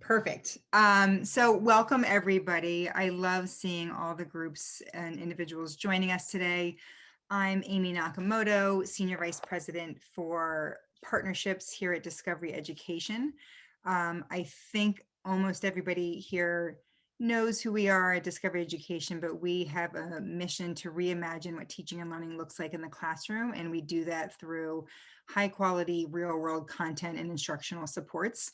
Perfect. So welcome everybody. I love seeing all the groups and individuals joining us today. I'm Amy Nakamoto, Senior Vice President for Partnerships here at Discovery Education. I think almost everybody here knows who we are at Discovery Education, but we have a mission to reimagine what teaching and learning looks like in the classroom, and we do that through high quality, real world content and instructional supports.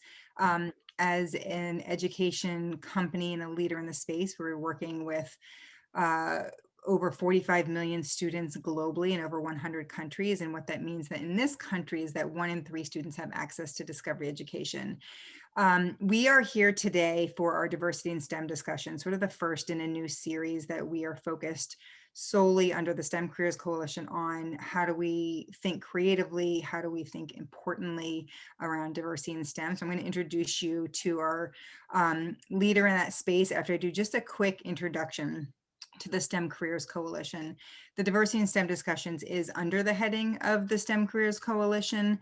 As an education company and a leader in the space, we're working with uh, over 45 million students globally in over 100 countries. And what that means that in this country is that 1 in 3 students have access to Discovery Education. We are here today for our diversity and STEM discussion, sort of the first in a new series that we are focused solely under the STEM Careers Coalition on how do we think creatively, how do we think importantly around diversity in STEM. So I'm going to introduce you to our leader in that space after I do just a quick introduction to the STEM Careers Coalition. The Diversity in STEM discussions is under the heading of the STEM Careers Coalition.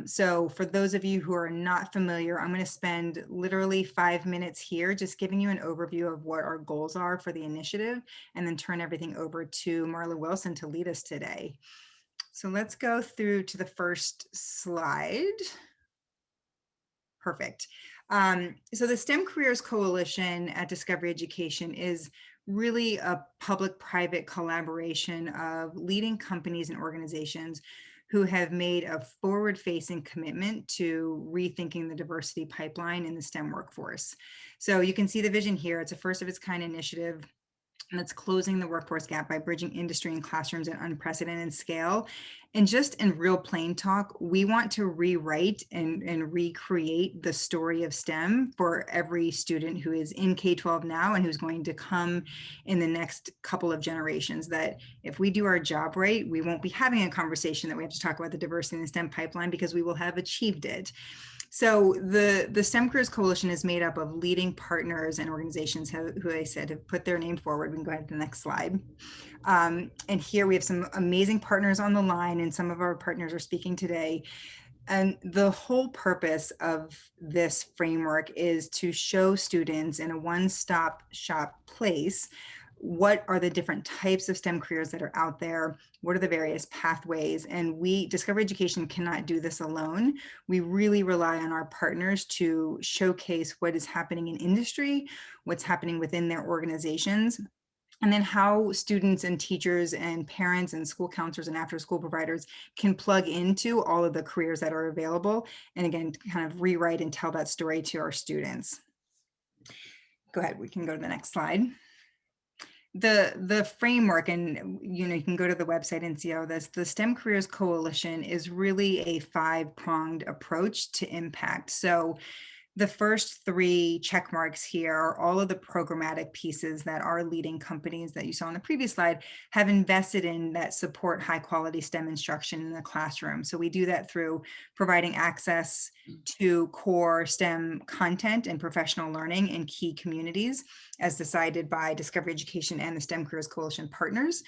So for those of you who are not familiar, I'm going to spend literally 5 minutes here just giving you an overview of what our goals are for the initiative, and then turn everything over to Marla Wilson to lead us today. So let's go through to the first slide. Perfect. So the STEM Careers Coalition at Discovery Education is really a public-private collaboration of leading companies and organizations who have made a forward-facing commitment to rethinking the diversity pipeline in the STEM workforce. So you can see the vision here. It's a first of its kind initiative that's closing the workforce gap by bridging industry and classrooms at unprecedented scale. And just in real plain talk, we want to rewrite and recreate the story of STEM for every student who is in K-12 now and who's going to come in the next couple of generations. That if we do our job right, we won't be having a conversation that we have to talk about the diversity in the STEM pipeline because we will have achieved it. So the STEM Careers Coalition is made up of leading partners and organizations who I said have put their name forward. We can go ahead to the next slide. And here we have some amazing partners on the line, and some of our partners are speaking today. And the whole purpose of this framework is to show students in a one-stop shop place what are the different types of STEM careers that are out there, what are the various pathways, and we, Discovery Education, cannot do this alone. We really rely on our partners to showcase what is happening in industry, what's happening within their organizations, and then how students and teachers and parents and school counselors and after school providers can plug into all of the careers that are available, and again, kind of rewrite and tell that story to our students. Go ahead, we can go to the next slide. The framework, and you can go to the website and see all this. The STEM Careers Coalition is really a 5-pronged approach to impact. So the first 3 check marks here are all of the programmatic pieces that our leading companies that you saw on the previous slide have invested in that support high quality STEM instruction in the classroom. So we do that through providing access to core STEM content and professional learning in key communities as decided by Discovery Education and the STEM Careers Coalition partners.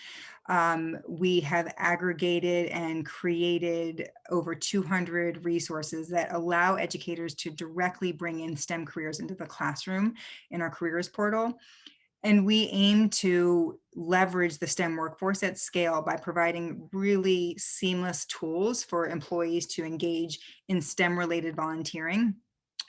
We have aggregated and created over 200 resources that allow educators to directly bring in STEM careers into the classroom in our careers portal. And we aim to leverage the STEM workforce at scale by providing really seamless tools for employees to engage in STEM-related volunteering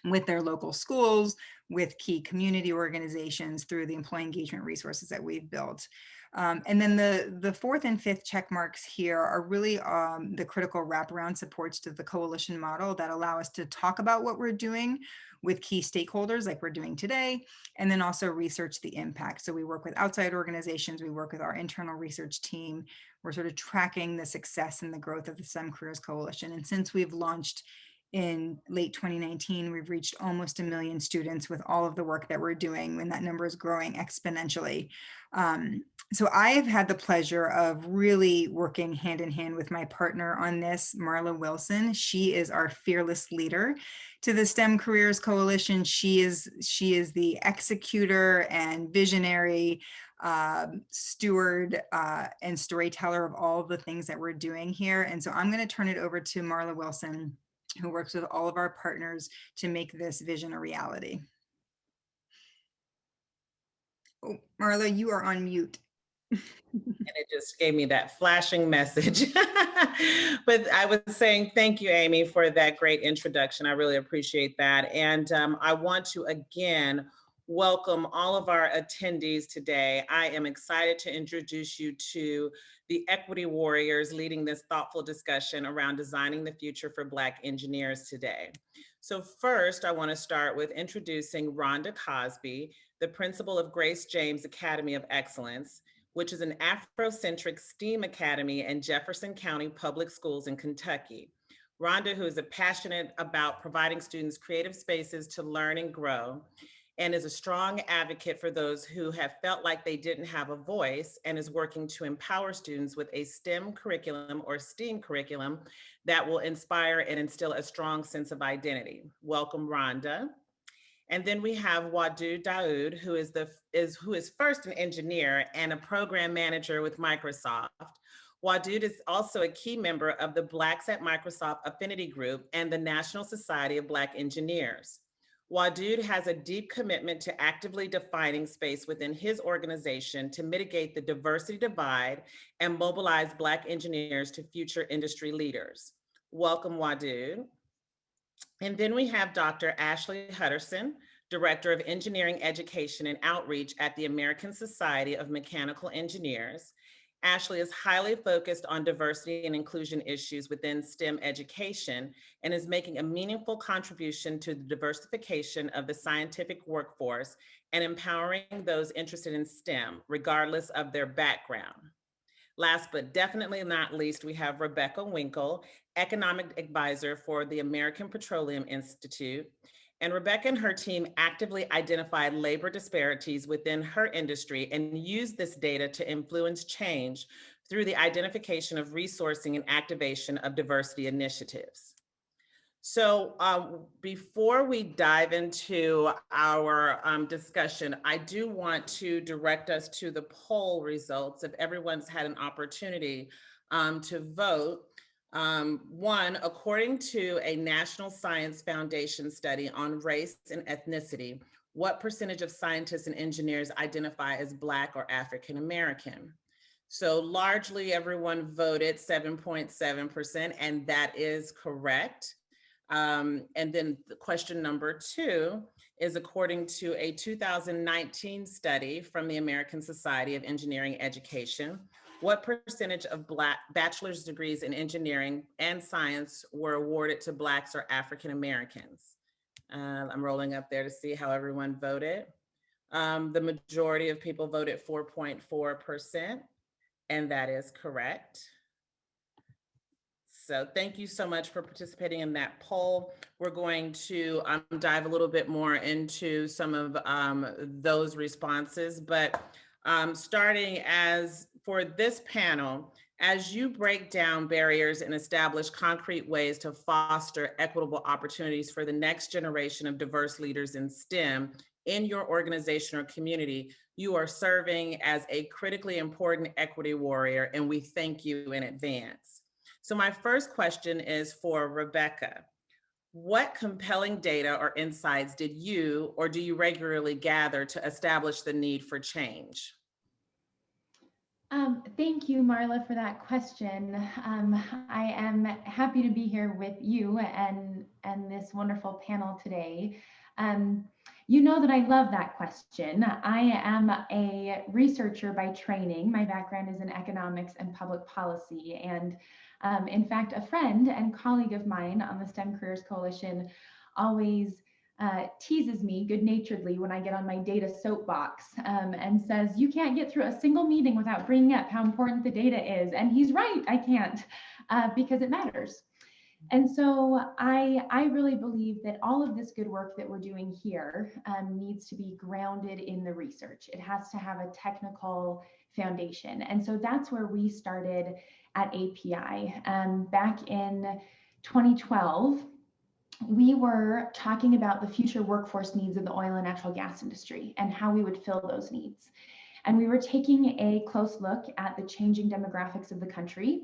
with their local schools, with key community organizations through the employee engagement resources that we've built. And then the 4th and 5th check marks here are really the critical wraparound supports to the coalition model that allow us to talk about what we're doing with key stakeholders like we're doing today, and then also research the impact. So we work with outside organizations, we work with our internal research team. We're sort of tracking the success and the growth of the STEM Careers Coalition. And since we've launched in late 2019, we've reached almost 1 million students with all of the work that we're doing, and that number is growing exponentially. So I've had the pleasure of really working hand in hand with my partner on this, Marla Wilson. She is our fearless leader to the STEM Careers Coalition. She is the executor and visionary steward and storyteller of all of the things that we're doing here. And so I'm going to turn it over to Marla Wilson who works with all of our partners to make this vision a reality. Oh, Marla, you are on mute. And it just gave me that flashing message. But I was saying thank you, Amy, for that great introduction. I really appreciate that. And I want to again welcome all of our attendees today. I am excited to introduce you to the Equity Warriors leading this thoughtful discussion around designing the future for Black engineers today. So first, I want to start with introducing Rhonda Cosby, the principal of Grace James Academy of Excellence, which is an Afrocentric STEAM academy in Jefferson County Public Schools in Kentucky. Rhonda, who is passionate about providing students creative spaces to learn and grow, and is a strong advocate for those who have felt like they didn't have a voice, and is working to empower students with a STEM curriculum or STEAM curriculum that will inspire and instill a strong sense of identity. Welcome, Rhonda. And then we have Wadud Daoud, who is first an engineer and a program manager with Microsoft. Wadud is also a key member of the Blacks at Microsoft Affinity Group and the National Society of Black Engineers. Wadud has a deep commitment to actively defining space within his organization to mitigate the diversity divide and mobilize Black engineers to future industry leaders. Welcome, Wadud. And then we have Dr. Ashley Hutterson, Director of Engineering Education and Outreach at the American Society of Mechanical Engineers. Ashley is highly focused on diversity and inclusion issues within STEM education and is making a meaningful contribution to the diversification of the scientific workforce and empowering those interested in STEM, regardless of their background. Last but definitely not least, we have Rebecca Winkle, Economic Advisor for the American Petroleum Institute. And Rebecca and her team actively identified labor disparities within her industry and used this data to influence change through the identification of resourcing and activation of diversity initiatives. So before we dive into our discussion, I do want to direct us to the poll results if everyone's had an opportunity to vote. One, according to a National Science Foundation study on race and ethnicity, what percentage of scientists and engineers identify as Black or African American? So largely everyone voted 7.7%, and that is correct. And then the question number two is according to a 2019 study from the American Society of Engineering Education, what percentage of Black bachelor's degrees in engineering and science were awarded to Blacks or African Americans? I'm rolling up there to see how everyone voted. The majority of people voted 4.4%, and that is correct. So thank you so much for participating in that poll. We're going to dive a little bit more into some of those responses, but starting as for this panel, as you break down barriers and establish concrete ways to foster equitable opportunities for the next generation of diverse leaders in STEM in your organization or community, you are serving as a critically important equity warrior, and we thank you in advance. So my first question is for Rebecca. What compelling data or insights did you or do you regularly gather to establish the need for change? Thank you, Marla, for that question. I am happy to be here with you and this wonderful panel today. You know that I love that question. I am a researcher by training. My background is in economics and public policy. And in fact, a friend and colleague of mine on the STEM Careers Coalition always teases me good-naturedly when I get on my data soapbox and says, you can't get through a single meeting without bringing up how important the data is. And he's right, I can't, because it matters. And so I really believe that all of this good work that we're doing here needs to be grounded in the research. It has to have a technical foundation. And so that's where we started at API. Back in 2012, we were talking about the future workforce needs of the oil and natural gas industry and how we would fill those needs. And we were taking a close look at the changing demographics of the country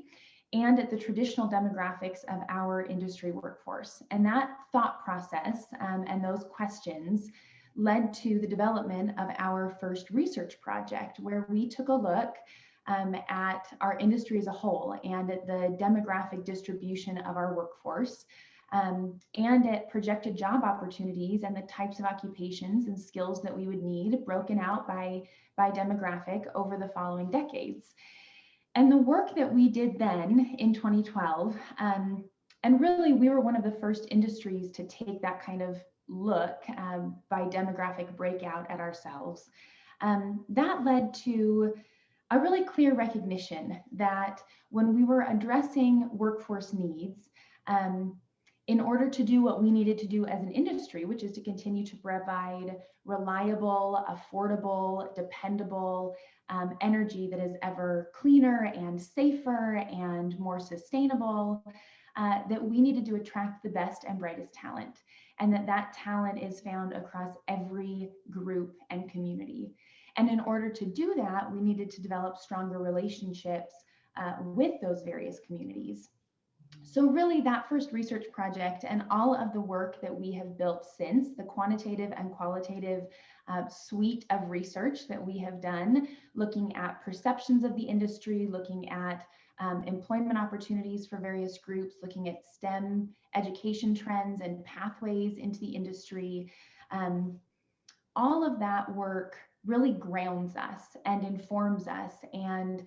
and at the traditional demographics of our industry workforce. And that thought process and those questions led to the development of our first research project, where we took a look at our industry as a whole and at the demographic distribution of our workforce, and at projected job opportunities and the types of occupations and skills that we would need broken out by demographic over the following decades. And the work that we did then in 2012, and really we were one of the first industries to take that kind of look by demographic breakout at ourselves, that led to a really clear recognition that when we were addressing workforce needs, in order to do what we needed to do as an industry, which is to continue to provide reliable, affordable, dependable energy that is ever cleaner and safer and more sustainable, that we needed to attract the best and brightest talent, and that talent is found across every group and community. And in order to do that, we needed to develop stronger relationships with those various communities. So really that first research project and all of the work that we have built since, the quantitative and qualitative suite of research that we have done, looking at perceptions of the industry, looking at employment opportunities for various groups, looking at STEM education trends and pathways into the industry. All of that work really grounds us and informs us and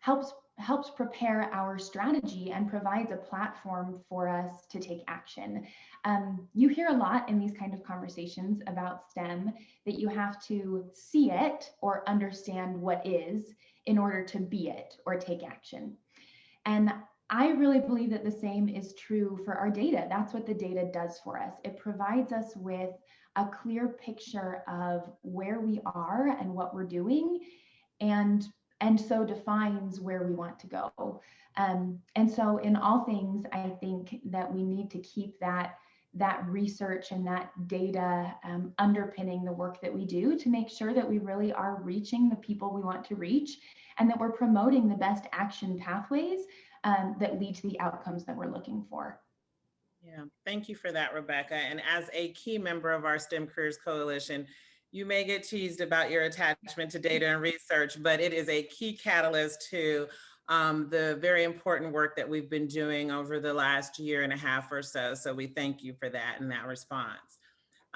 helps prepare our strategy and provides a platform for us to take action. You hear a lot in these kind of conversations about STEM that you have to see it or understand what is in order to be it or take action. And I really believe that the same is true for our data. That's what the data does for us. It provides us with a clear picture of where we are and what we're doing, and so defines where we want to go. And so in all things, I think that we need to keep that research and that data underpinning the work that we do to make sure that we really are reaching the people we want to reach, and that we're promoting the best action pathways that lead to the outcomes that we're looking for. Yeah, thank you for that, Rebecca. And as a key member of our STEM Careers Coalition, you may get teased about your attachment to data and research, but it is a key catalyst to the very important work that we've been doing over the last year and a half or so. So we thank you for that and that response.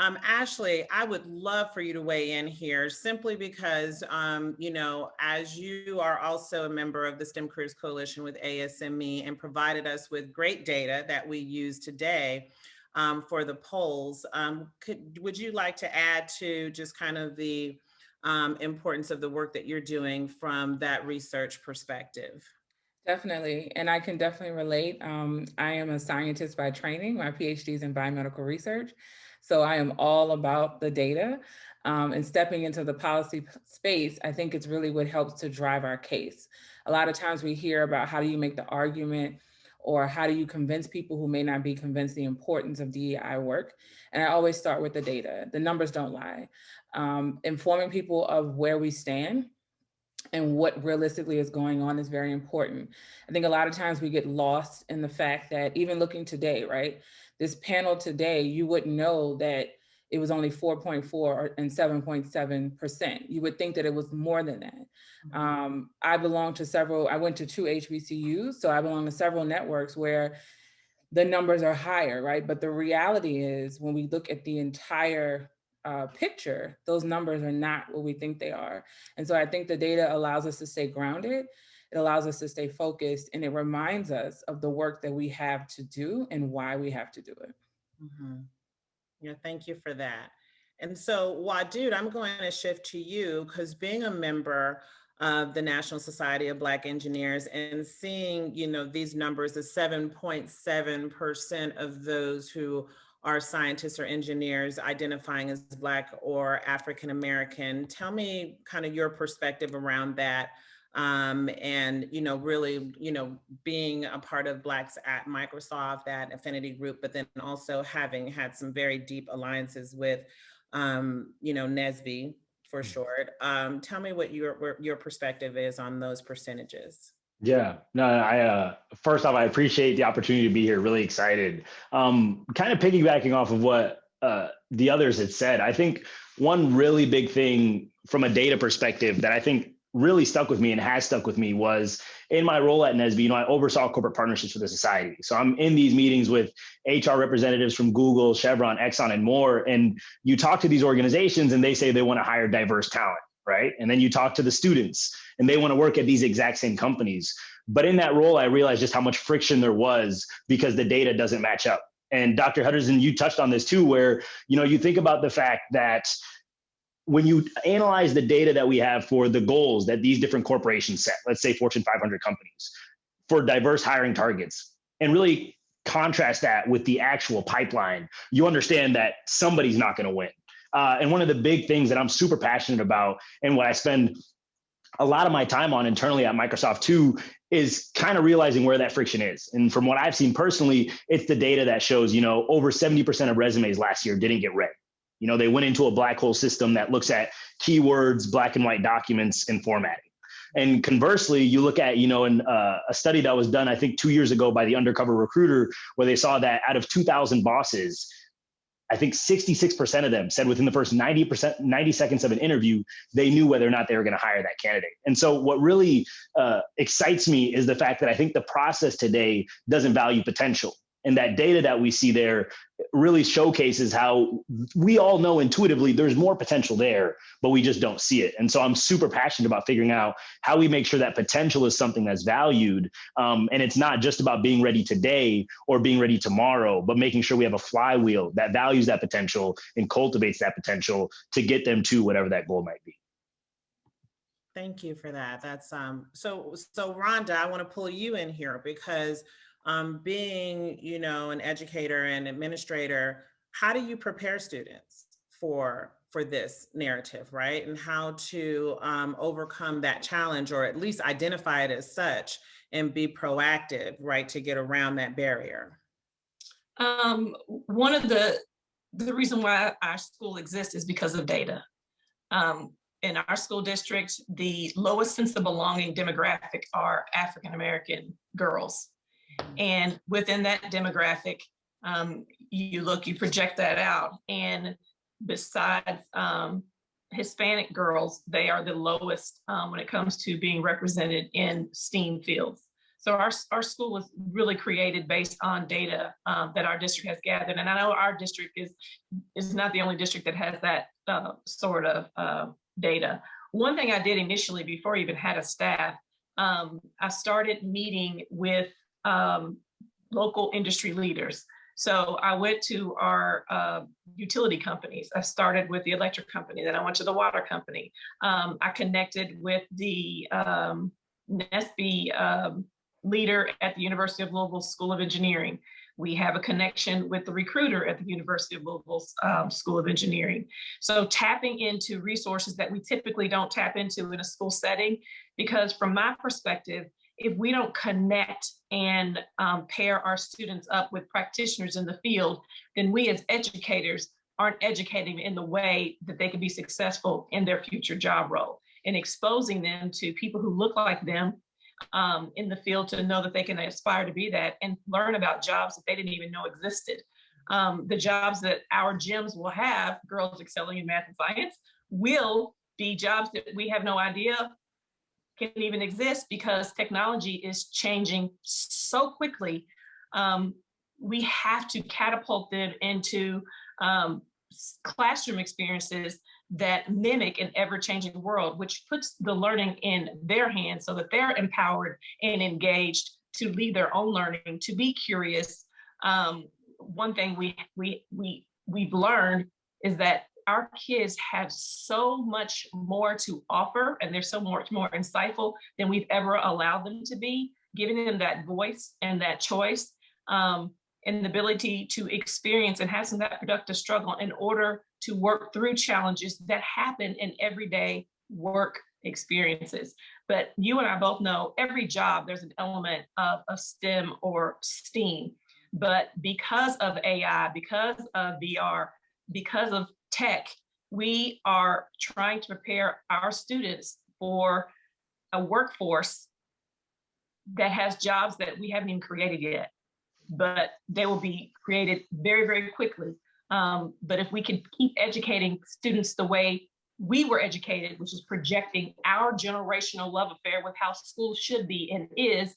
Ashley, I would love for you to weigh in here simply because, you know, as you are also a member of the STEM Careers Coalition with ASME and provided us with great data that we use today for the polls, would you like to add to just kind of the importance of the work that you're doing from that research perspective? Definitely. And I can definitely relate. I am a scientist by training. My PhD is in biomedical research. So I am all about the data, and stepping into the policy space. I think it's really what helps to drive our case. A lot of times we hear about how do you make the argument or how do you convince people who may not be convinced the importance of DEI work. And I always start with the data. The numbers don't lie. Informing people of where we stand and what realistically is going on is very important. I think a lot of times we get lost in the fact that even looking today, right? This panel today, you wouldn't know that it was only 4.4 and 7.7%. You would think that it was more than that. Mm-hmm. I went to 2 HBCUs, so I belong to several networks where the numbers are higher, right? But the reality is when we look at the entire picture, those numbers are not what we think they are. And so I think the data allows us to stay grounded. It allows us to stay focused, and it reminds us of the work that we have to do and why we have to do it. Mm-hmm. Yeah, thank you for that. And so, Wadud, I'm going to shift to you because being a member of the National Society of Black Engineers and seeing, you know, these numbers, the 7.7% of those who are scientists or engineers identifying as Black or African American. Tell me kind of your perspective around that. And, you know, really, you know, being a part of Blacks at Microsoft, that affinity group, but then also having had some very deep alliances with, you know, NSBE for short. Tell me what your perspective is on those percentages. Yeah, no, first off, I appreciate the opportunity to be here. Really excited. Kind of piggybacking off of what the others had said, I think one really big thing from a data perspective that I think really stuck with me and has stuck with me was in my role at NSBE, I oversaw corporate partnerships for the society. So I'm in these meetings with HR representatives from Google, Chevron, Exxon, and more. And you talk to these organizations and they say they want to hire diverse talent, right? And then you talk to the students and they want to work at these exact same companies. But in that role, I realized just how much friction there was because the data doesn't match up. And Dr. Hutterson, you touched on this too, where you think about the fact that when you analyze the data that we have for the goals that these different corporations set, let's say Fortune 500 companies, for diverse hiring targets, and really contrast that with the actual pipeline, you understand that somebody's not going to win. And one of the big things that I'm super passionate about and what I spend a lot of my time on internally at Microsoft too is kind of realizing where that friction is. And from what I've seen personally, it's the data that shows, over 70% of resumes last year didn't get read. They went into a black hole system that looks at keywords, black and white documents, and formatting. And conversely, you look at, in a study that was done, I think 2 years ago by the Undercover Recruiter, where they saw that out of 2,000 bosses, I think 66% of them said within the first 90 seconds of an interview, they knew whether or not they were going to hire that candidate. And so what really excites me is the fact that I think the process today doesn't value potential. And that data that we see there really showcases how we all know intuitively there's more potential there, but we just don't see it. And so I'm super passionate about figuring out how we make sure that potential is something that's valued. And it's not just about being ready today or being ready tomorrow, but making sure we have a flywheel that values that potential and cultivates that potential to get them to whatever that goal might be. Thank you for that. That's so Rhonda, I want to pull you in here because being, an educator and administrator, how do you prepare students for this narrative, right? And how to overcome that challenge, or at least identify it as such and be proactive, right, to get around that barrier? One of the reason why our school exists is because of data. In our school district, the lowest sense of belonging demographic are African American girls. And within that demographic, you project that out. And besides Hispanic girls, they are the lowest when it comes to being represented in STEAM fields. So our school was really created based on data that our district has gathered. And I know our district is not the only district that has that sort of data. One thing I did initially before I even had a staff, I started meeting with local industry leaders. So I went to our utility companies. I started with the electric company, then I went to the water company. I connected with the NSBE leader at the University of Louisville School of Engineering. We have a connection with the recruiter at the University of Louisville School of Engineering. So tapping into resources that we typically don't tap into in a school setting, because from my perspective, if we don't connect and pair our students up with practitioners in the field, then we as educators aren't educating in the way that they can be successful in their future job role, and exposing them to people who look like them in the field to know that they can aspire to be that and learn about jobs that they didn't even know existed. The jobs that our gyms will have, girls excelling in math and science, will be jobs that we have no idea can even exist because technology is changing so quickly. We have to catapult them into classroom experiences that mimic an ever-changing world, which puts the learning in their hands so that they're empowered and engaged to lead their own learning, to be curious. One thing we've learned is that our kids have so much more to offer, and they're so much more insightful than we've ever allowed them to be, giving them that voice and that choice, and the ability to experience and have some of that productive struggle in order to work through challenges that happen in everyday work experiences. But you and I both know every job, there's an element of STEM or STEAM. But because of AI, because of VR, because of tech, we are trying to prepare our students for a workforce that has jobs that we haven't even created yet, but they will be created very, very quickly. But if we can keep educating students the way we were educated, which is projecting our generational love affair with how school should be and is,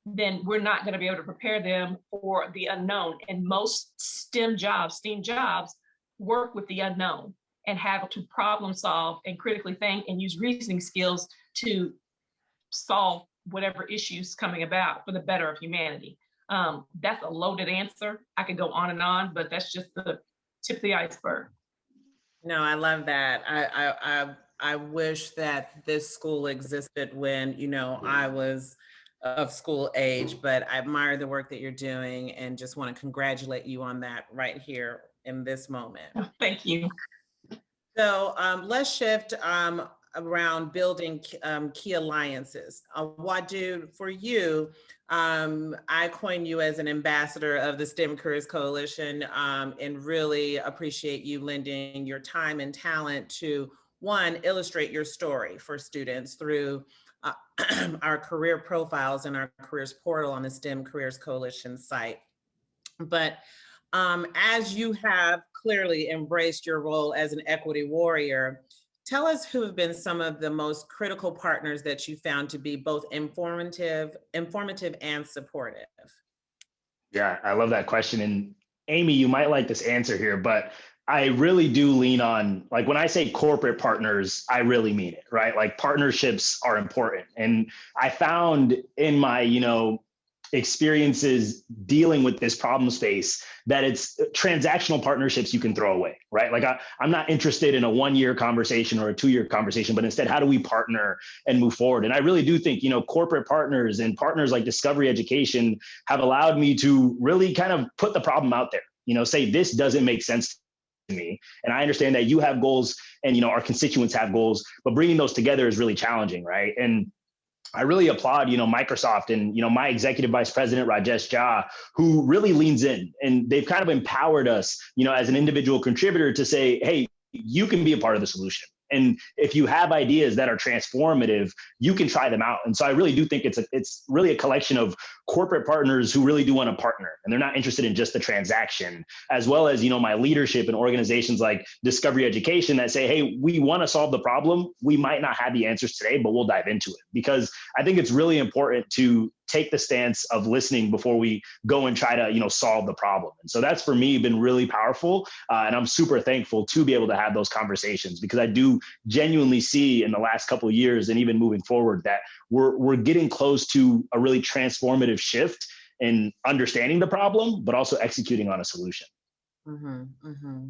then we're not going to be able to prepare them for the unknown. And most STEM jobs, work with the unknown and have to problem solve and critically think and use reasoning skills to solve whatever issues coming about for the better of humanity. That's a loaded answer. I could go on, but that's just the tip of the iceberg. No, I love that. I wish that this school existed when, you know, I was of school age, but I admire the work that you're doing and just want to congratulate you on that right here in this moment. Thank you. So let's shift around building key alliances. Wadud, for you, I coined you as an ambassador of the STEM Careers Coalition, and really appreciate you lending your time and talent to, one, illustrate your story for students through our career profiles and our careers portal on the STEM Careers Coalition site. But as you have clearly embraced your role as an equity warrior, tell us who have been some of the most critical partners that you found to be both informative and supportive. Yeah, I love that question. And Amy, you might like this answer here, but I really do lean on, like, when I say corporate partners, I really mean it, right? Like, partnerships are important. And I found in my, experiences dealing with this problem space that it's transactional partnerships you can throw away, right? Like, I'm not interested in a 1-year conversation or a 2-year conversation, but instead, how do we partner and move forward? And I really do think, corporate partners and partners like Discovery Education have allowed me to really kind of put the problem out there, say, this doesn't make sense to me. And I understand that you have goals and, our constituents have goals, but bringing those together is really challenging, right? And I really applaud, Microsoft and, my executive vice president, Rajesh Jha, who really leans in, and they've kind of empowered us, as an individual contributor to say, hey, you can be a part of the solution. And if you have ideas that are transformative, you can try them out. And so I really do think it's really a collection of corporate partners who really do want to partner, and they're not interested in just the transaction, as well as, my leadership and organizations like Discovery Education that say, hey, we want to solve the problem. We might not have the answers today, but we'll dive into it, because I think it's really important to take the stance of listening before we go and try to, solve the problem. And so that's, for me, been really powerful. And I'm super thankful to be able to have those conversations, because I do genuinely see in the last couple of years and even moving forward that we're getting close to a really transformative shift in understanding the problem, but also executing on a solution. Mm-hmm, mm-hmm.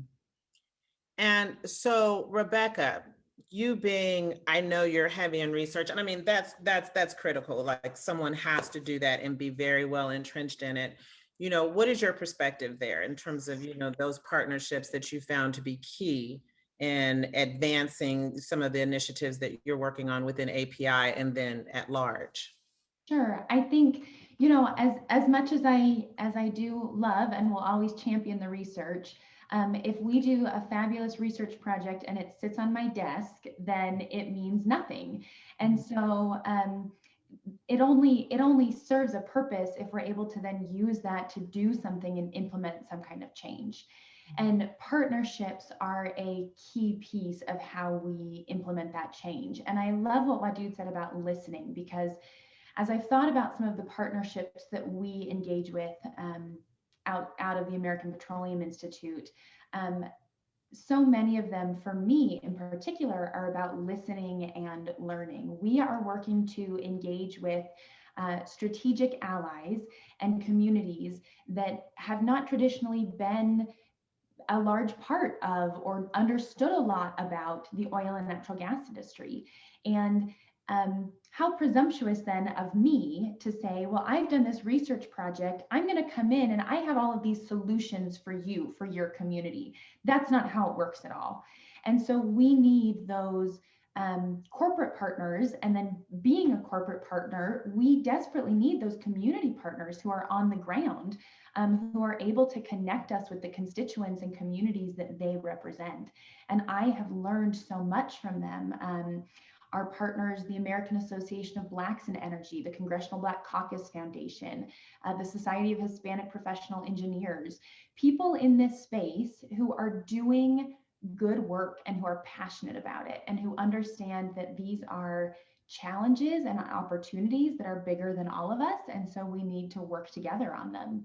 And so, Rebecca, you being, I know you're heavy in research, and I mean, that's critical. Like, someone has to do that and be very well entrenched in it. What is your perspective there in terms of, those partnerships that you found to be key in advancing some of the initiatives that you're working on within API and then at large? Sure. I think, as much as I do love and will always champion the research, if we do a fabulous research project and it sits on my desk, then it means nothing. And so it only serves a purpose if we're able to then use that to do something and implement some kind of change. And partnerships are a key piece of how we implement that change. And I love what Wadud said about listening, because as I've thought about some of the partnerships that we engage with out of the American Petroleum Institute, so many of them, for me in particular, are about listening and learning. We are working to engage with strategic allies and communities that have not traditionally been a large part of or understood a lot about the oil and natural gas industry. And how presumptuous then of me to say, well, I've done this research project, I'm going to come in and I have all of these solutions for you, for your community. That's not how it works at all. And so we need those corporate partners. And then, being a corporate partner, we desperately need those community partners who are on the ground, who are able to connect us with the constituents and communities that they represent. And I have learned so much from them. our partners, the American Association of Blacks in Energy, the Congressional Black Caucus Foundation, the Society of Hispanic Professional Engineers, people in this space who are doing good work and who are passionate about it and who understand that these are challenges and opportunities that are bigger than all of us. And so we need to work together on them.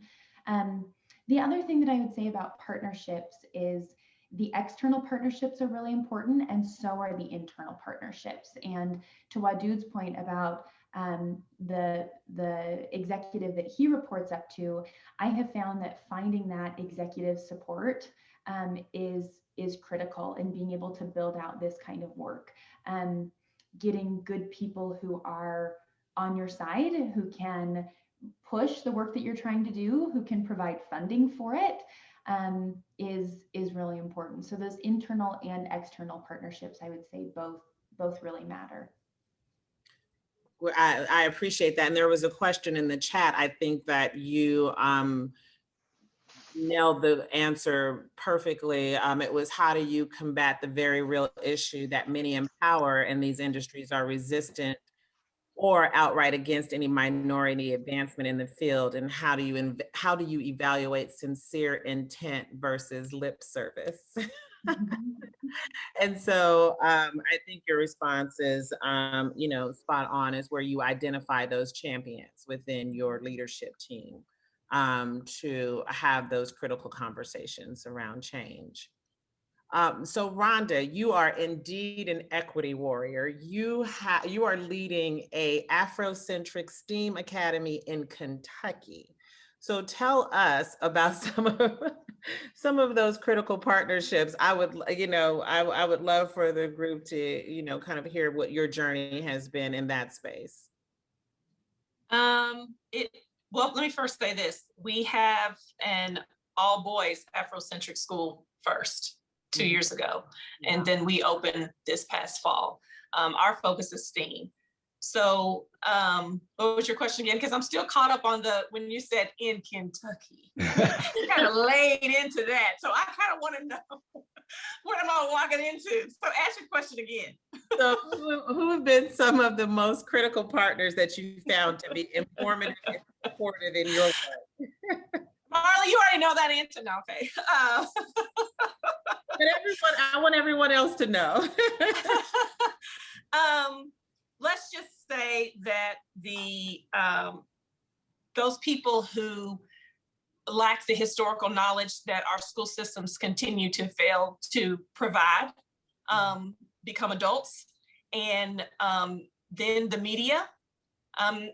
The other thing that I would say about partnerships is the external partnerships are really important, and so are the internal partnerships. And to Wadud's point about the executive that he reports up to, I have found that finding that executive support is critical in being able to build out this kind of work. Getting good people who are on your side, who can push the work that you're trying to do, who can provide funding for it, is really important. So those internal and external partnerships, I would say both really matter. Well, I appreciate that. And there was a question in the chat. I think that you nailed the answer perfectly. It was, how do you combat the very real issue that many in power in these industries are resistant or outright against any minority advancement in the field, and how do you evaluate sincere intent versus lip service? And so I think your response is, spot on, is where you identify those champions within your leadership team to have those critical conversations around change. So Rhonda, you are indeed an equity warrior. You are leading a Afrocentric STEAM Academy in Kentucky. So tell us about some of those critical partnerships. I would love for the group to, kind of hear what your journey has been in that space. Well, let me first say this. We have an all boys Afrocentric school first. 2 years ago. And then we opened this past fall. Our focus is STEAM. So what was your question again? Because I'm still caught up on when you said in Kentucky. You kind of laid into that. So I kind of want to know, what am I walking into? So ask your question again. So who have been some of the most critical partners that you found to be informative and supportive in your work? Marla, you already know that answer now, okay? But I want everyone else to know. Let's just say that those people who lack the historical knowledge that our school systems continue to fail to provide become adults, and then the media.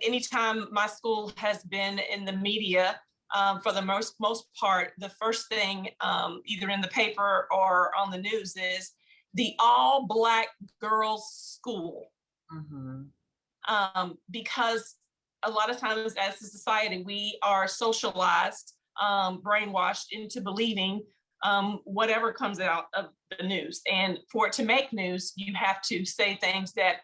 Anytime my school has been in the media, for the most part, the first thing either in the paper or on the news is the all Black girls school. Mm-hmm. Because a lot of times as a society, we are socialized, brainwashed into believing whatever comes out of the news. And for it to make news, you have to say things that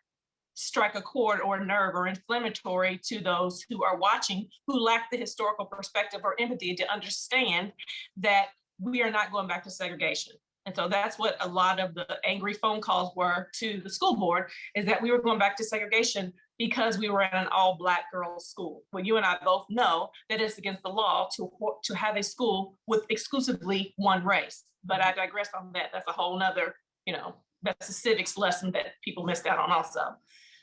strike a chord or a nerve or inflammatory to those who are watching, who lack the historical perspective or empathy to understand that we are not going back to segregation. And so that's what a lot of the angry phone calls were to the school board, is that we were going back to segregation because we were at an all Black girls school. Well, you and I both know that it's against the law to have a school with exclusively one race. But I digress on that. That's a whole nother, that's a civics lesson that people missed out on also.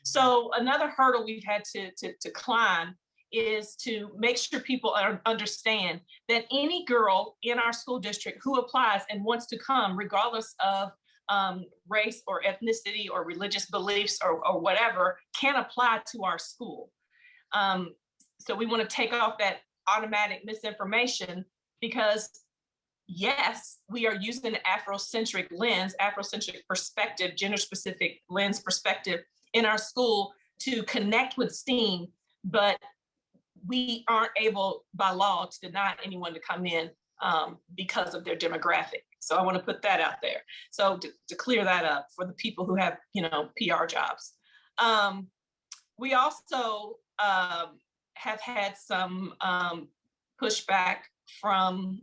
So another hurdle we've had to climb is to make sure people understand that any girl in our school district who applies and wants to come, regardless of race or ethnicity or religious beliefs or whatever, can apply to our school. So we want to take off that automatic misinformation, because yes, we are using an Afrocentric lens, Afrocentric perspective, gender-specific lens perspective in our school to connect with STEAM, but we aren't able by law to deny anyone to come in because of their demographic. So I want to put that out there. So to clear that up for the people who have, PR jobs. We also have had some pushback from,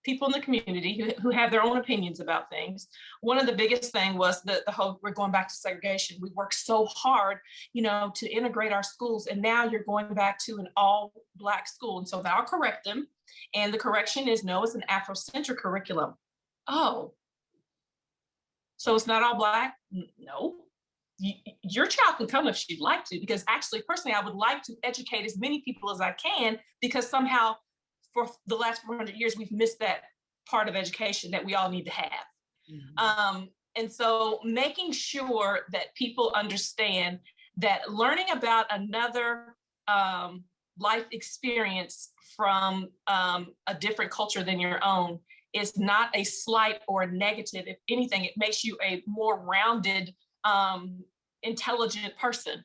people in the community who have their own opinions about things. One of the biggest thing was the whole, we're going back to segregation. We worked so hard, you know, to integrate our schools, and now you're going back to an all Black school. And so I'll correct them. And the correction is, no, it's an Afrocentric curriculum. Oh, so it's not all Black? No. Your child can come if she'd like to, because actually, personally, I would like to educate as many people as I can, because somehow for the last 400 years, we've missed that part of education that we all need to have. Mm-hmm. And so making sure that people understand that learning about another life experience from a different culture than your own is not a slight or a negative. If anything, it makes you a more rounded, intelligent person,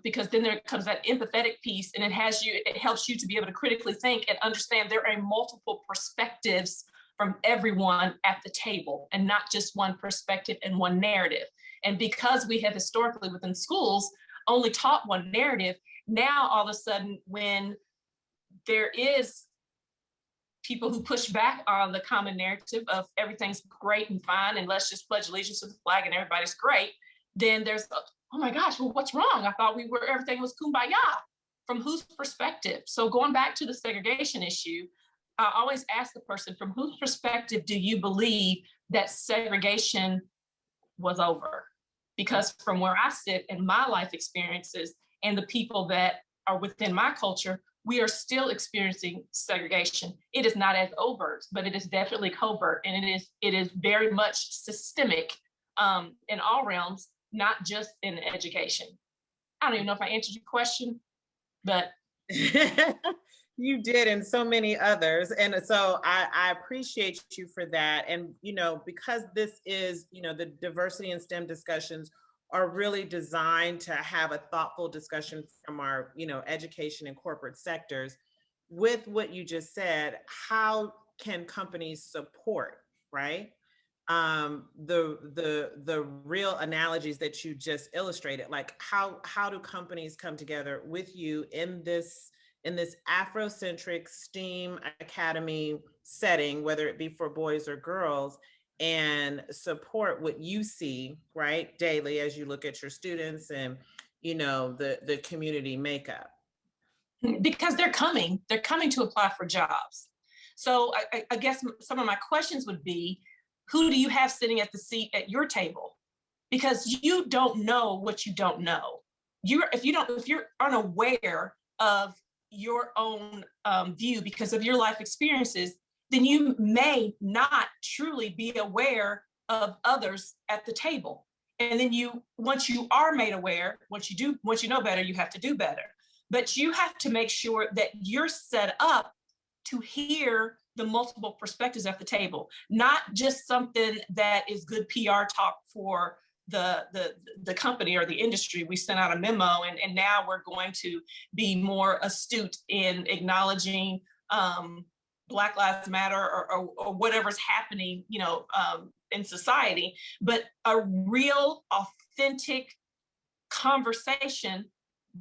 because then there comes that empathetic piece, and it helps you to be able to critically think and understand there are multiple perspectives from everyone at the table, and not just one perspective and one narrative. And because we have historically within schools only taught one narrative, now all of a sudden when there is people who push back on the common narrative of everything's great and fine and let's just pledge allegiance to the flag and everybody's great, then there's, oh my gosh, well, what's wrong? I thought everything was kumbaya. From whose perspective? So going back to the segregation issue, I always ask the person, from whose perspective do you believe that segregation was over? Because from where I sit in my life experiences and the people that are within my culture, we are still experiencing segregation. It is not as overt, but it is definitely covert, and it is very much systemic in all realms, not just in education. I don't even know if I answered your question, but you did, and so many others. And so I appreciate you for that. And, you know, because this is, you know, the diversity and STEM discussions are really designed to have a thoughtful discussion from our, you know, education and corporate sectors. With what you just said, how can companies support, right? The real analogies that you just illustrated, like how do companies come together with you in this Afrocentric STEAM academy setting, whether it be for boys or girls, and support what you see, right, daily as you look at your students and, you know, the community makeup? Because they're coming to apply for jobs. So I guess some of my questions would be, who do you have sitting at the seat at your table? Because you don't know what you don't know. If you're unaware of your own view because of your life experiences, then you may not truly be aware of others at the table. And then once you are made aware, once you know better, you have to do better. But you have to make sure that you're set up to hear the multiple perspectives at the table, not just something that is good PR talk for the company or the industry. We sent out a memo, and now we're going to be more astute in acknowledging Black Lives Matter or whatever's happening, you know, in society, but a real authentic conversation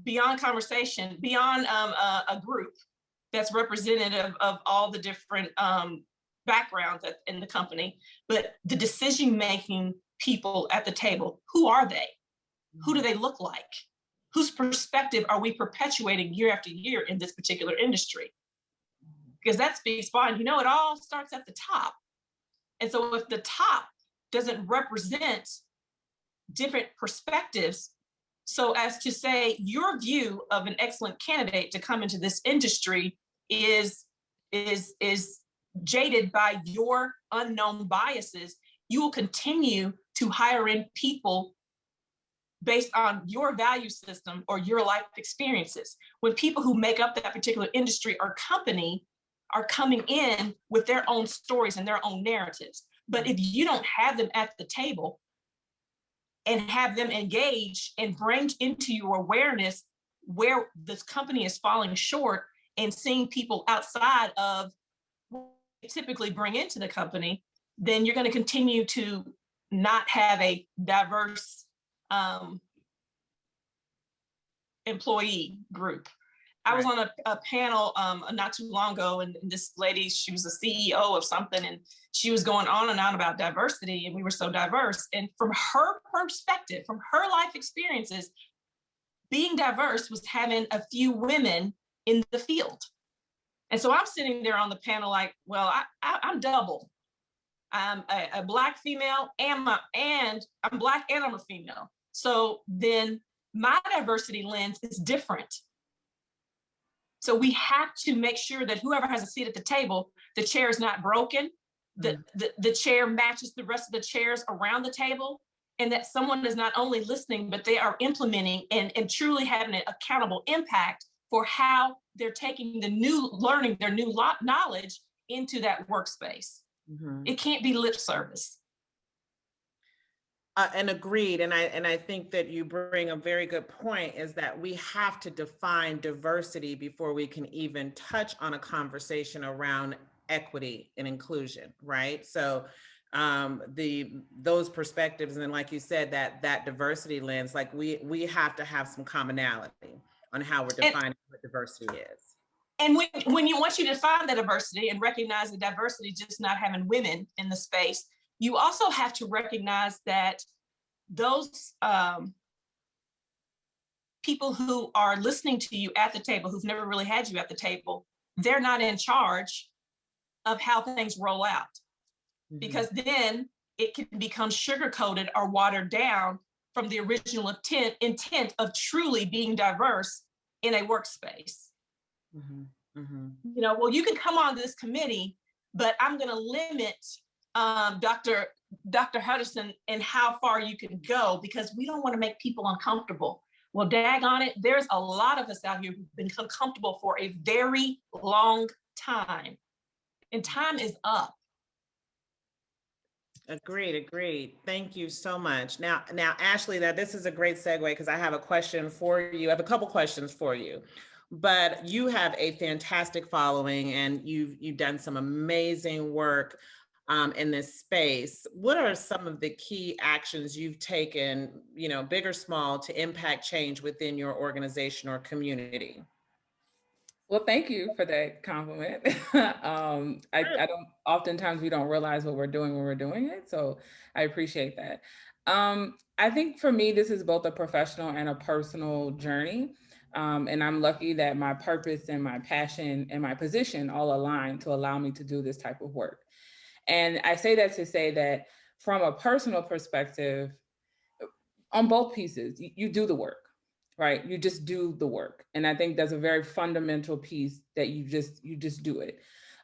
beyond a group that's representative of all the different backgrounds in the company, but the decision-making people at the table. Who are they? Who do they look like? Whose perspective are we perpetuating year after year in this particular industry? Because that speaks fine. You know, it all starts at the top. And so if the top doesn't represent different perspectives, so as to say your view of an excellent candidate to come into this industry is jaded by your unknown biases, you will continue to hire in people based on your value system or your life experiences. When people who make up that particular industry or company are coming in with their own stories and their own narratives. But if you don't have them at the table and have them engage and bring into your awareness where this company is falling short and seeing people outside of what they typically bring into the company, then you're going to continue to not have a diverse employee group. I was on a panel not too long ago, and this lady, she was the CEO of something, and she was going on and on about diversity, and we were so diverse. And from her perspective, from her life experiences, being diverse was having a few women in the field. And so I'm sitting there on the panel like, well, I'm double. I'm a Black female, and I'm Black and I'm a female. So then my diversity lens is different. So we have to make sure that whoever has a seat at the table, the chair is not broken, the chair matches the rest of the chairs around the table, and that someone is not only listening, but they are implementing and truly having an accountable impact for how they're taking the new learning, their new knowledge into that workspace. It can't be lip service. And agreed. And I think that you bring a very good point, is that we have to define diversity before we can even touch on a conversation around equity and inclusion, right? So those perspectives, and like you said, that diversity lens, like we have to have some commonality on how we're defining what diversity is. And once you define the diversity and recognize the diversity, just not having women in the space, you also have to recognize that those people who are listening to you at the table, who've never really had you at the table, they're not in charge of how things roll out. Because then it can become sugar-coated or watered down from the original intent of truly being diverse in a workspace. You know, well, you can come on this committee, but I'm going to limit Dr. Hutchinson and how far you can go, because we don't want to make people uncomfortable. Well, daggone it, there's a lot of us out here who've been uncomfortable for a very long time, and time is up. Agreed. Thank you so much. Now, Ashley, this is a great segue, because I have a question for you. I have a couple questions for you, but you have a fantastic following, and you've done some amazing work in this space. What are some of the key actions you've taken, you know, big or small, to impact change within your organization or community? Well, thank you for that compliment. Oftentimes we don't realize what we're doing when we're doing it. So I appreciate that. I think for me, this is both a professional and a personal journey. And I'm lucky that my purpose and my passion and my position all align to allow me to do this type of work. And I say that to say that from a personal perspective, on both pieces, you do the work. Right? You just do the work. And I think that's a very fundamental piece, that you just do it.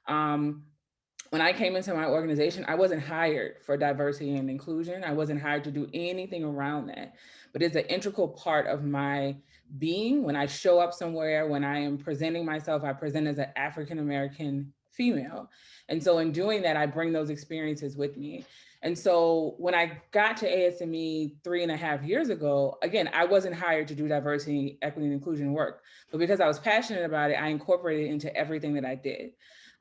When I came into my organization, I wasn't hired for diversity and inclusion. I wasn't hired to do anything around that, but it's an integral part of my being. When I show up somewhere, when I am presenting myself, I present as an African-American female. And so in doing that, I bring those experiences with me. And so when I got to ASME 3.5 years ago, again, I wasn't hired to do diversity, equity, and inclusion work, but because I was passionate about it, I incorporated it into everything that I did.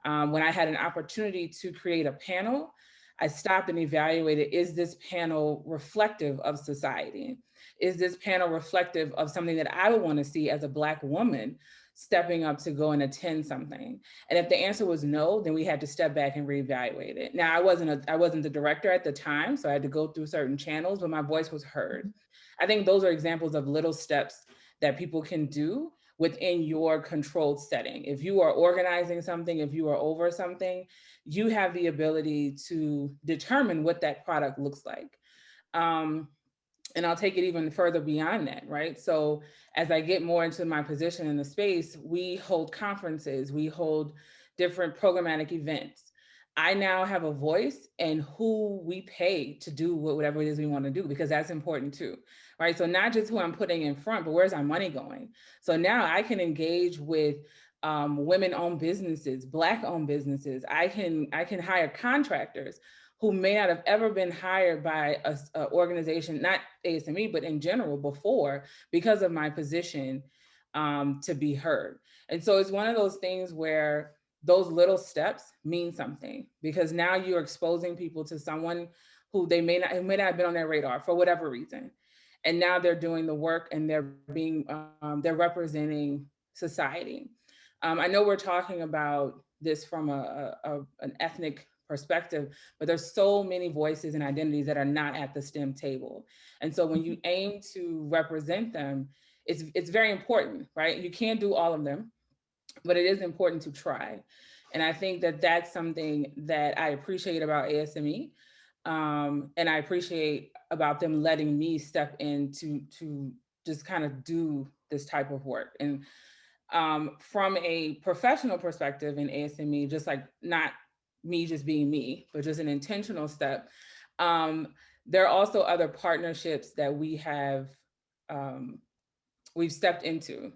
When I had an opportunity to create a panel, I stopped and evaluated, is this panel reflective of society? Is this panel reflective of something that I would want to see as a Black woman stepping up to go and attend something? And if the answer was no, then we had to step back and reevaluate it. Now, I wasn't the director at the time, so I had to go through certain channels, but my voice was heard. I think those are examples of little steps that people can do within your controlled setting. If you are organizing something, if you are over something, you have the ability to determine what that product looks like. And I'll take it even further beyond that, right? So as I get more into my position in the space, we hold conferences, we hold different programmatic events. I now have a voice in who we pay to do whatever it is we want to do, because that's important too, right? So not just who I'm putting in front, but where's our money going? So now I can engage with women-owned businesses, Black-owned businesses. I can hire contractors who may not have ever been hired by an organization, not ASME, but in general before, because of my position to be heard. And so it's one of those things where those little steps mean something, because now you're exposing people to someone who may not have been on their radar for whatever reason. And now they're doing the work, and they're representing society. I know we're talking about this from an ethnic perspective, but there's so many voices and identities that are not at the STEM table. And so when you aim to represent them, it's very important, right? You can't do all of them, but it is important to try. And I think that that's something that I appreciate about ASME. And I appreciate about them letting me step in to just kind of do this type of work. And from a professional perspective in ASME, just like not me just being me, but just an intentional step, there are also other partnerships that we have, we've stepped into.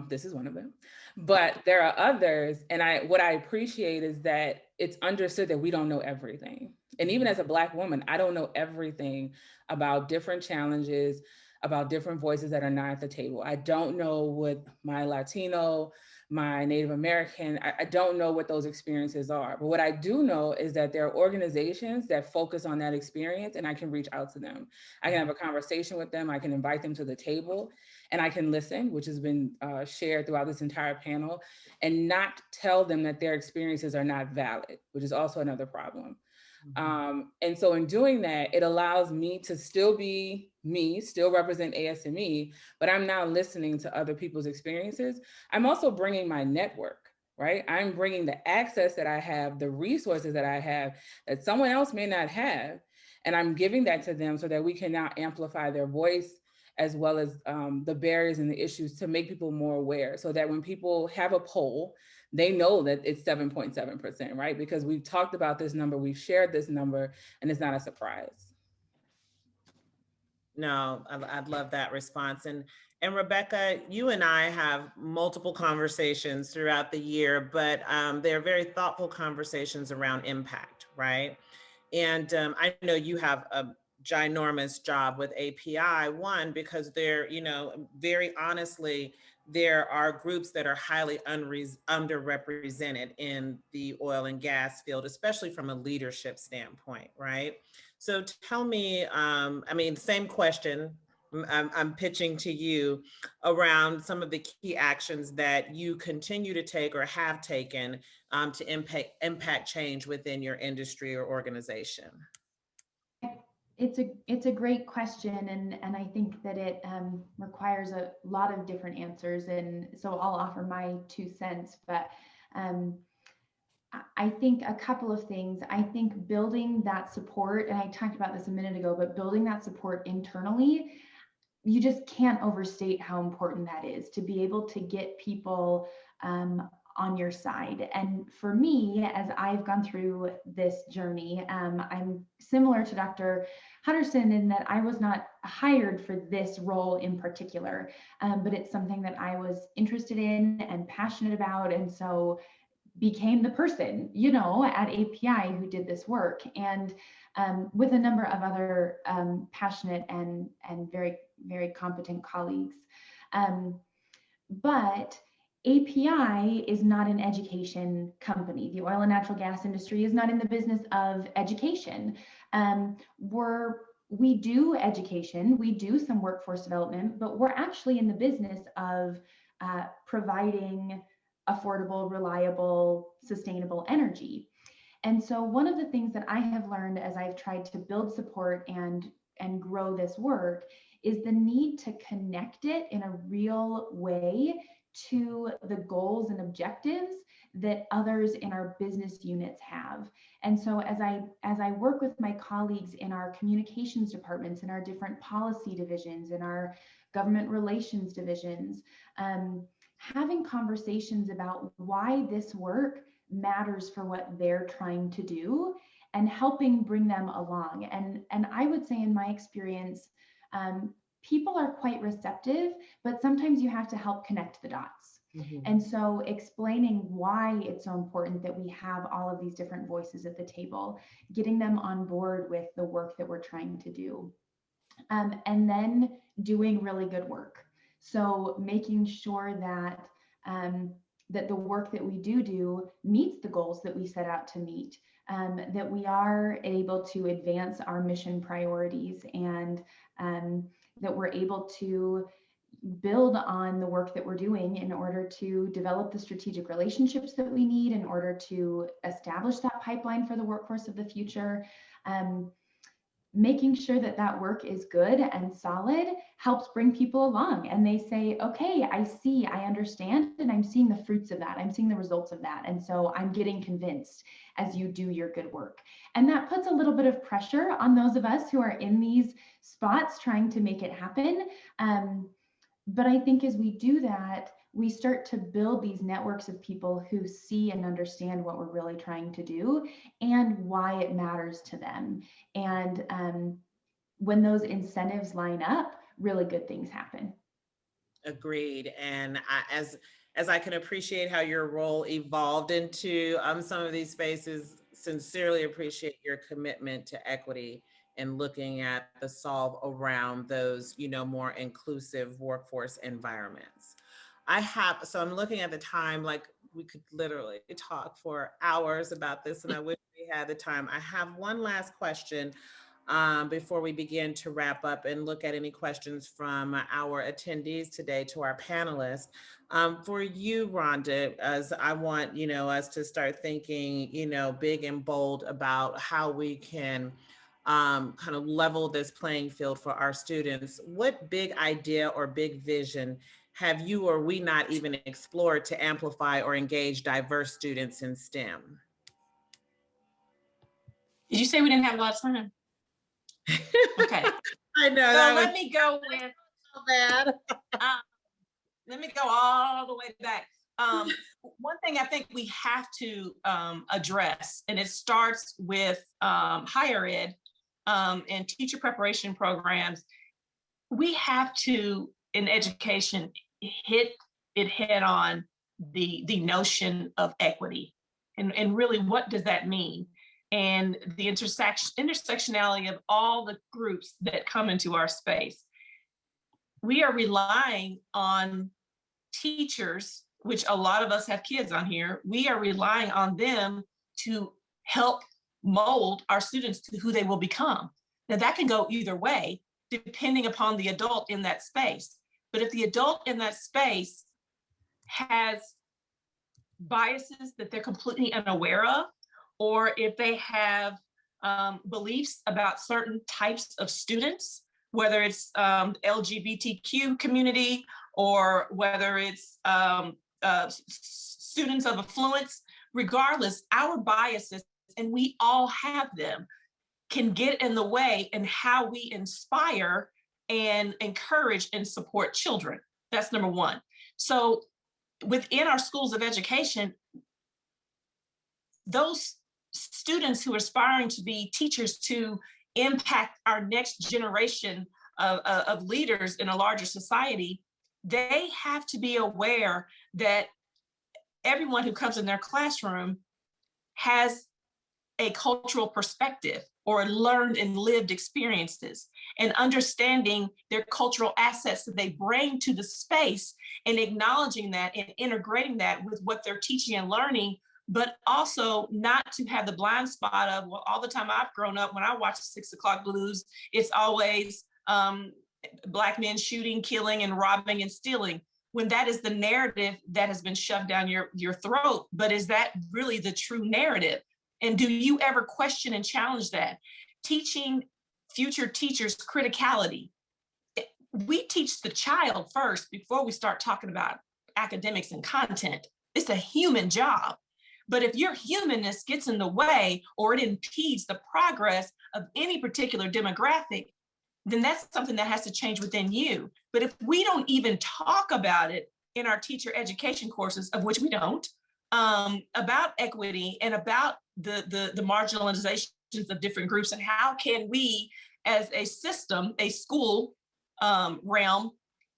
This is one of them, but there are others. And what I appreciate is that it's understood that we don't know everything. And even as a Black woman, I don't know everything about different challenges, about different voices that are not at the table. I don't know what my Latino, my Native American, I don't know what those experiences are. But what I do know is that there are organizations that focus on that experience, and I can reach out to them. I can have a conversation with them. I can invite them to the table, and I can listen, which has been shared throughout this entire panel, and not tell them that their experiences are not valid, which is also another problem. And so in doing that, it allows me to still be me, still represent ASME, but I'm now listening to other people's experiences. I'm also bringing my network, right? I'm bringing the access that I have, the resources that I have that someone else may not have, and I'm giving that to them so that we can now amplify their voice, as well as the barriers and the issues, to make people more aware, so that when people have a poll, they know that it's 7.7%, right? Because we've talked about this number, we've shared this number, and it's not a surprise. No, I'd love that response. And Rebecca, you and I have multiple conversations throughout the year, but they're very thoughtful conversations around impact, right? And I know you have a ginormous job with API, one, because they're, very honestly, there are groups that are highly underrepresented in the oil and gas field, especially from a leadership standpoint, right? So tell me, same question I'm pitching to you around some of the key actions that you continue to take or have taken to impact change within your industry or organization. It's a great question, and I think that it requires a lot of different answers, and so I'll offer my 2 cents. But I think a couple of things. I think building that support, and I talked about this a minute ago, but building that support internally, you just can't overstate how important that is, to be able to get people on your side. And for me, as I've gone through this journey, I'm similar to Dr. Hutterson in that I was not hired for this role in particular, but it's something that I was interested in and passionate about. And so became the person, at API who did this work, and with a number of other passionate and very, very competent colleagues. But API is not an education company. The oil and natural gas industry is not in the business of education. We do education, we do some workforce development, but we're actually in the business of providing affordable, reliable, sustainable energy. And so one of the things that I have learned as I've tried to build support and grow this work is the need to connect it in a real way to the goals and objectives that others in our business units have. And so as I work with my colleagues in our communications departments, in our different policy divisions, in our government relations divisions, having conversations about why this work matters for what they're trying to do, and helping bring them along. And I would say in my experience, people are quite receptive, but sometimes you have to help connect the dots. Mm-hmm. And so explaining why it's so important that we have all of these different voices at the table, getting them on board with the work that we're trying to do, and then doing really good work. So making sure that that the work that we do meets the goals that we set out to meet, that we are able to advance our mission priorities, and that we're able to, build on the work that we're doing in order to develop the strategic relationships that we need in order to establish that pipeline for the workforce of the future. Making sure that that work is good and solid helps bring people along, and they say, okay, I see, I understand, and I'm seeing the fruits of that. I'm seeing the results of that. And so I'm getting convinced as you do your good work. And that puts a little bit of pressure on those of us who are in these spots trying to make it happen. But I think as we do that, we start to build these networks of people who see and understand what we're really trying to do and why it matters to them. And when those incentives line up, really good things happen. Agreed. And as I can appreciate how your role evolved into some of these spaces, sincerely appreciate your commitment to equity and looking at the solve around those, more inclusive workforce environments. So I'm looking at the time, like we could literally talk for hours about this, and I wish we had the time. I have one last question before we begin to wrap up and look at any questions from our attendees today to our panelists. For you, Rhonda, as I want, us to start thinking, big and bold about how we can kind of level this playing field for our students. What big idea or big vision have you or we not even explored to amplify or engage diverse students in STEM? Did you say we didn't have a lot of time? Okay. I know. So let me go with so bad. Let me go all the way back. One thing I think we have to address, and it starts with higher ed and teacher preparation programs. We have to, in education, hit it head on the notion of equity, and really, what does that mean? And the intersectionality of all the groups that come into our space. We are relying on teachers, which a lot of us have kids on here. We are relying on them to help mold our students to who they will become. Now that can go either way, depending upon the adult in that space. But if the adult in that space has biases that they're completely unaware of, or if they have beliefs about certain types of students, whether it's LGBTQ community or whether it's students of affluence, regardless, our biases, and we all have them, can get in the way in how we inspire and encourage and support children. That's number one. So within our schools of education, those students who are aspiring to be teachers to impact our next generation of leaders in a larger society, they have to be aware that everyone who comes in their classroom has a cultural perspective or learned and lived experiences, and understanding their cultural assets that they bring to the space and acknowledging that and integrating that with what they're teaching and learning, but also not to have the blind spot of, well, all the time I've grown up, when I watch 6 o'clock blues, it's always Black men shooting, killing, and robbing and stealing, when that is the narrative that has been shoved down your throat. But is that really the true narrative? And do you ever question and challenge that? Teaching future teachers criticality. We teach the child first before we start talking about academics and content. It's a human job. But if your humanness gets in the way or it impedes the progress of any particular demographic, then that's something that has to change within you. But if we don't even talk about it in our teacher education courses, of which we don't, about equity and about the marginalizations of different groups, and how can we as a system, a school realm,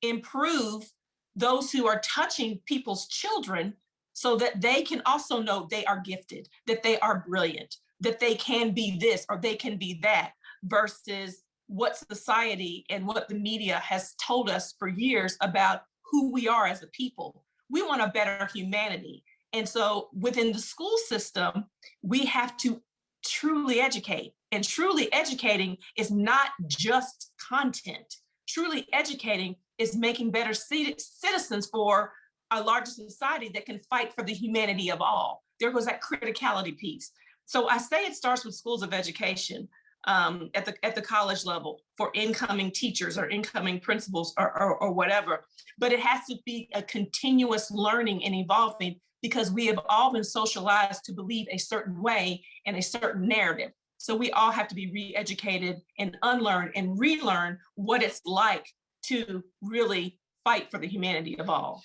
improve those who are touching people's children so that they can also know they are gifted, that they are brilliant, that they can be this or they can be that, versus what society and what the media has told us for years about who we are as a people. We want a better humanity. And so within the school system, we have to truly educate. And truly educating is not just content. Truly educating is making better citizens for a larger society that can fight for the humanity of all. There goes that criticality piece. So I say it starts with schools of education at the college level for incoming teachers or incoming principals or whatever. But it has to be a continuous learning and evolving, because we have all been socialized to believe a certain way and a certain narrative. So we all have to be re-educated and unlearn and relearn what it's like to really fight for the humanity of all.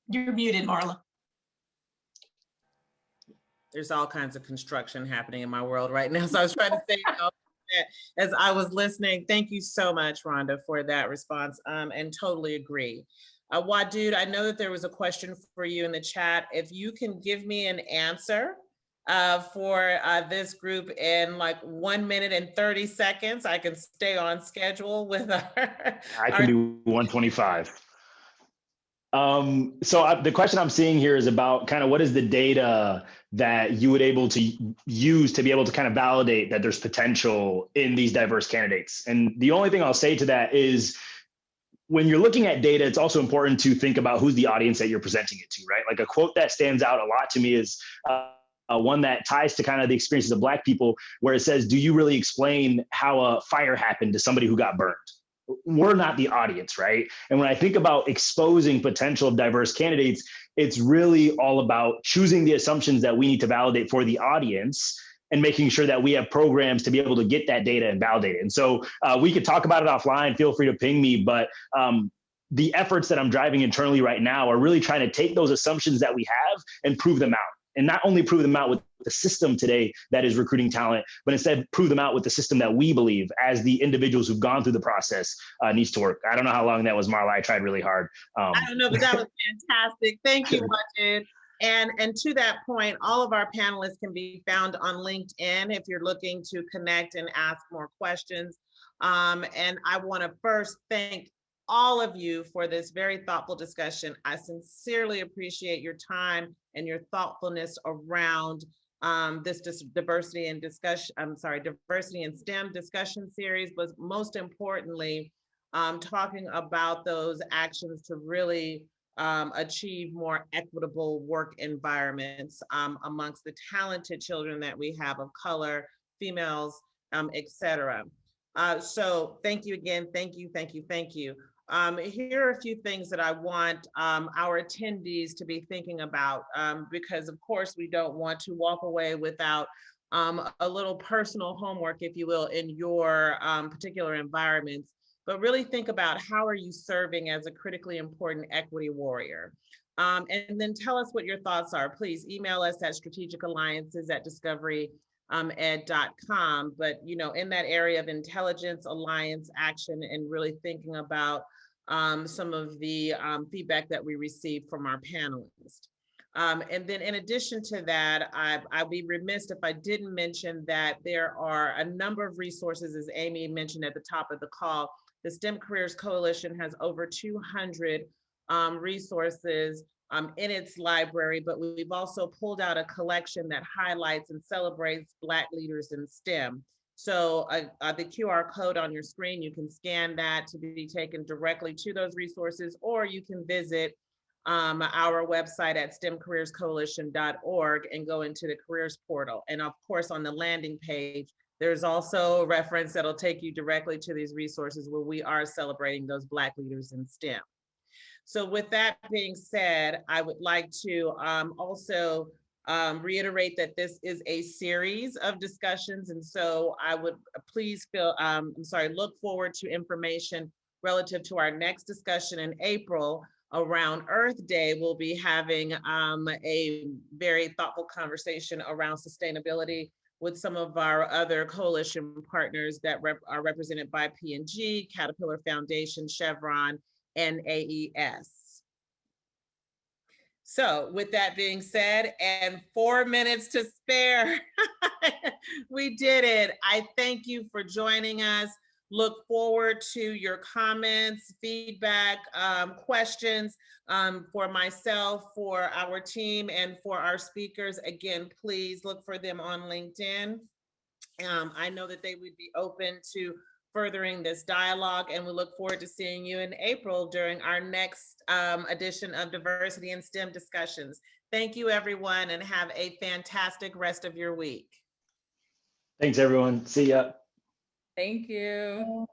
You're muted, Marla. There's all kinds of construction happening in my world right now. So I was trying to say all that as I was listening. Thank you so much, Rhonda, for that response, and totally agree. Wadud, I know that there was a question for you in the chat. If you can give me an answer for this group in like 1 minute and 30 seconds, I can stay on schedule with our. I can do 125. So the question I'm seeing here is about kind of what is the data that you would able to use to be able to kind of validate that there's potential in these diverse candidates. And the only thing I'll say to that is, when you're looking at data, it's also important to think about who's the audience that you're presenting it to, right? Like a quote that stands out a lot to me is one that ties to kind of the experiences of Black people, where it says, do you really explain how a fire happened to somebody who got burned? We're not the audience, right? And when I think about exposing potential of diverse candidates, it's really all about choosing the assumptions that we need to validate for the audience and making sure that we have programs to be able to get that data and validate it. And so we could talk about it offline, feel free to ping me, but the efforts that I'm driving internally right now are really trying to take those assumptions that we have and prove them out. And not only prove them out with the system today that is recruiting talent, but instead prove them out with the system that we believe as the individuals who've gone through the process needs to work. I don't know how long that was, Marla. I tried really hard. I don't know, but that was fantastic. Thank you, Wajid. And to that point, all of our panelists can be found on LinkedIn if you're looking to connect and ask more questions. And I want to first thank all of you for this very thoughtful discussion. I sincerely appreciate your time and your thoughtfulness around this diversity and STEM discussion series, but most importantly, talking about those actions to really achieve more equitable work environments amongst the talented children that we have of color, females, et cetera. So thank you again. Thank you, thank you, thank you. Here are a few things that I want our attendees to be thinking about, because of course we don't want to walk away without a little personal homework, if you will, in your particular environments. But really think about, how are you serving as a critically important equity warrior? And then tell us what your thoughts are. Please email us at strategicalliances@discoveryed.com. But in that area of intelligence, alliance, action, and really thinking about some of the feedback that we received from our panelists. And then in addition to that, I'd be remiss if I didn't mention that there are a number of resources, as Amy mentioned at the top of the call. The STEM Careers Coalition has over 200 resources in its library, but we've also pulled out a collection that highlights and celebrates Black leaders in STEM. So the QR code on your screen, you can scan that to be taken directly to those resources, or you can visit our website at stemcareerscoalition.org and go into the careers portal. And of course, on the landing page, there's also a reference that'll take you directly to these resources where we are celebrating those Black leaders in STEM. So with that being said, I would like to also reiterate that this is a series of discussions. And so I would please look forward to information relative to our next discussion in April around Earth Day. We'll be having a very thoughtful conversation around sustainability with some of our other coalition partners that are represented by P&G, Caterpillar Foundation, Chevron, and AES. So with that being said, and 4 minutes to spare, we did it. I thank you for joining us. Look forward to your comments, feedback, questions for myself, for our team, and for our speakers. Again, please look for them on LinkedIn. I know that they would be open to furthering this dialogue, and we look forward to seeing you in April during our next edition of Diversity in STEM Discussions. Thank you, everyone, and have a fantastic rest of your week. Thanks, everyone. See ya. Thank you.